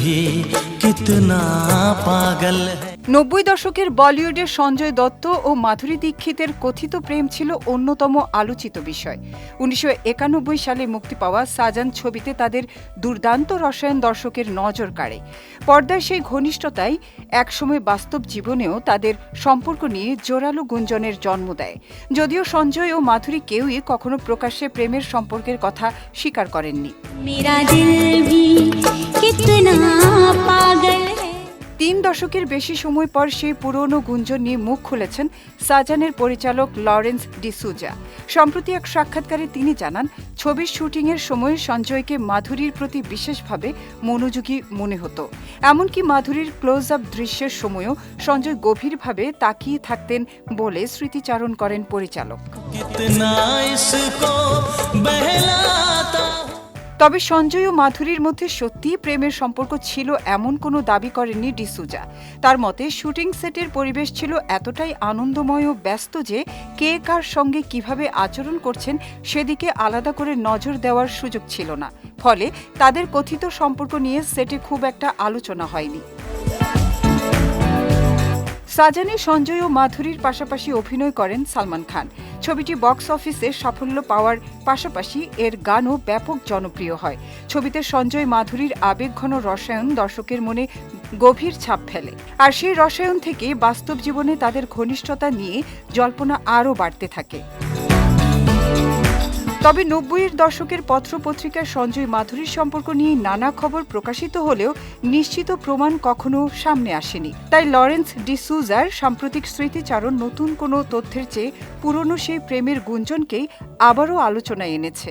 भी कितना पागल है। 90 দশকের বলিউডের সঞ্জয় দত্ত ও মাধুরী দীক্ষিতের কথিত প্রেম ছিল অন্যতম আলোচিত বিষয়। 1991 সালে মুক্তি পাওয়া সাজান ছবিতে তাদের দুর্দান্ত রসায়ন দর্শকের নজর কাড়ে। পর্দায় সেই ঘনিষ্ঠতাই একসময় বাস্তব জীবনেও তাদের সম্পর্ক নিয়ে জোরালো গুঞ্জনের জন্ম দেয়। যদিও সঞ্জয় ও মাধুরী কেউই কখনো প্রকাশ্যে প্রেমের সম্পর্কের কথা স্বীকার করেননি। 3 দশকের বেশি সময় পর সেই পুরনো গুঞ্জন নিয়ে মুখ খুলেছেন সাজানের পরিচালক লরেন্স ডিসুজা। সম্প্রতি এক সাক্ষাৎকারে তিনি জানান, ছবির শুটিংয়ের সময় সঞ্জয়কে মাধুরীর প্রতি বিশেষভাবে মনোযোগী মনে হতো। এমনকি মাধুরীর ক্লোজ আপ দৃশ্যের সময়ও সঞ্জয় গভীরভাবে তাকিয়ে থাকতেন বলে স্মৃতিচারণ করেন পরিচালক। তবে সঞ্জয় ও মাধুরীর মধ্যে সত্যিই প্রেমের সম্পর্ক ছিল এমন কোনো দাবি করেননি ডিসুজা। তার মতে শুটিং সেটের পরিবেশ ছিল এতটাই আনন্দময় ও ব্যস্ত যে কে কার সঙ্গে কিভাবে আচরণ করছেন সেদিকে আলাদা করে নজর দেওয়ার সুযোগ ছিল না। ফলে তাদের কথিত সম্পর্ক নিয়ে সেটে খুব একটা আলোচনা হয়নি। সাজানে সঞ্জয় ও মাধুরীর পাশাপাশি অভিনয় করেন সালমান খান। ছবিটি বক্স অফিসে সাফল্য পাওয়ার পাশাপাশি এর গানও ব্যাপক জনপ্রিয় হয়। ছবিতে সঞ্জয় মাধুরীর আবেগঘন রসায়ন দর্শকের মনে গভীর ছাপ ফেলে। আর সেই রসায়ন থেকে বাস্তব জীবনে তাদের ঘনিষ্ঠতা নিয়ে জল্পনা আরও বাড়তে থাকে। তবে 90-এর দশকের পত্রপত্রিকায় সঞ্জয় মাধুরীর সম্পর্ক নিয়ে নানা খবর প্রকাশিত হলেও নিশ্চিত প্রমাণ কখনো সামনে আসেনি। তাই লরেন্স ডিসুজার সাম্প্রতিক স্মৃতিচারণ নতুন কোনো তথ্যের চেয়ে পুরনো সেই প্রেমের গুঞ্জনকেই আবারও আলোচনায় এনেছে।